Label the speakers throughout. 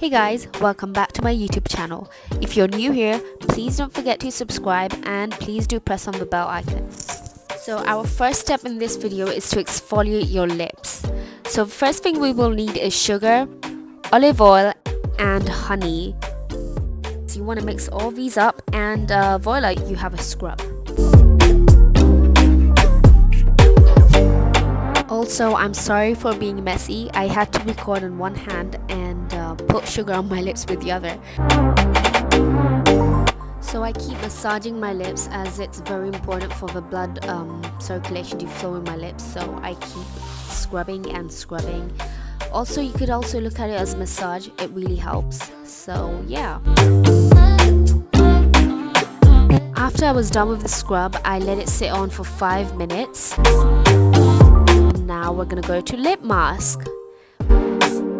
Speaker 1: Hey guys, welcome back to my YouTube channel. If you're new here, please don't forget to subscribe and please do press on the bell icon. So our first step in this video is to exfoliate your lips. So the first thing we will need is sugar, olive oil and honey. So you want to mix all these up and voila, you have a scrub. Also, I'm sorry for being messy. I had to record on one hand and put sugar on my lips with the other. So I keep massaging my lips as it's very important for the blood circulation to flow in my lips. So I keep scrubbing and scrubbing. Also, you could also look at it as massage. It really helps. So yeah. After I was done with the scrub, I let it sit on for 5 minutes. Now we're gonna go to lip mask,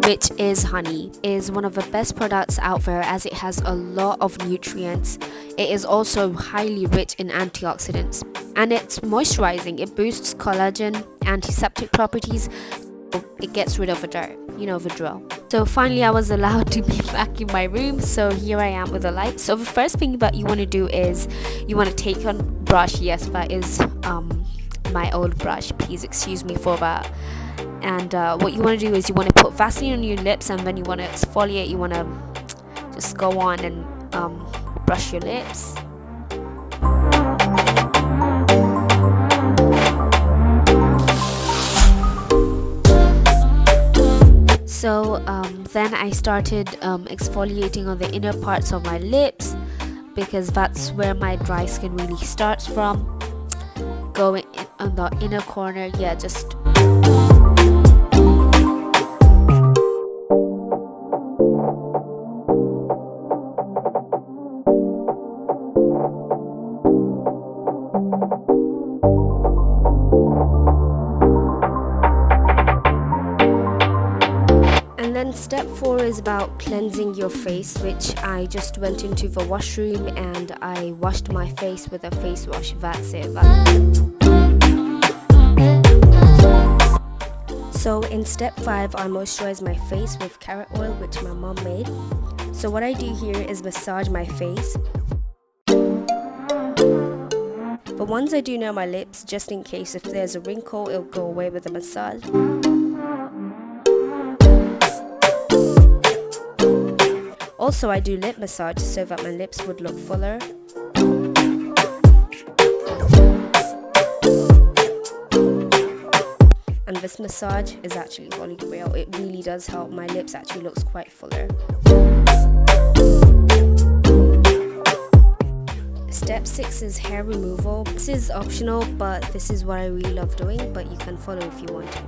Speaker 1: which is honey. It is one of the best products out there as it has a lot of nutrients. It is also highly rich in antioxidants and it's moisturizing. It boosts collagen, antiseptic properties. It gets rid of the dirt, you know the drill. So finally I was allowed to be back in my room, so here I am with the light. So the first thing that you want to do is you want to take on brush. Yes, that is my old brush, please excuse me for that. And what you want to do is you want to put Vaseline on your lips and then you want to exfoliate. You want to just go on and brush your lips. So then I started exfoliating on the inner parts of my lips because that's where my dry skin really starts from. Going on the inner corner, yeah, just and then step 4 is about cleansing your face, which I just went into the washroom and I washed my face with a face wash. That's it. So in step 5, I moisturize my face with carrot oil, which my mom made. So what I do here is massage my face. But once I do near my lips, just in case if there's a wrinkle, it'll go away with the massage. Also, I do lip massage so that my lips would look fuller. And this massage is actually holy grail. It really does help. My lips actually looks quite fuller. Step 6 is hair removal. This is optional, but this is what I really love doing, but you can follow if you want to.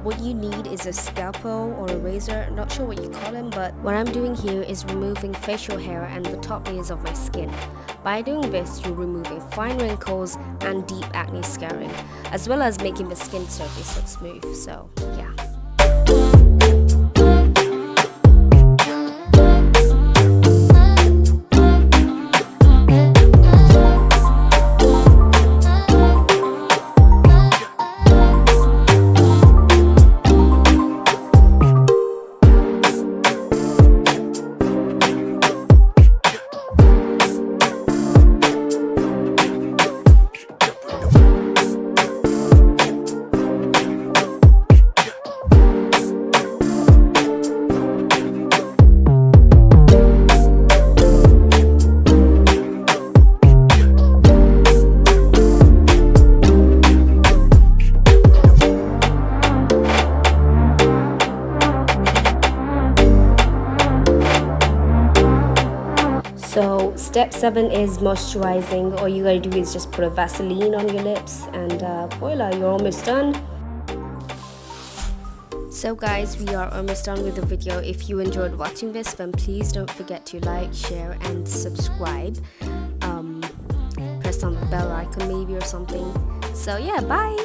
Speaker 1: What you need is a scalpel or a razor, not sure what you call them, but what I'm doing here is removing facial hair and the top layers of my skin. By doing this, you're removing fine wrinkles and deep acne scarring, as well as making the skin surface look smooth. So yeah. So step 7 is moisturizing. All you gotta do is just put a Vaseline on your lips and voila, you're almost done. So guys, we are almost done with the video. If you enjoyed watching this, then please don't forget to like, share and subscribe. Press on the bell icon maybe or something. So yeah, bye!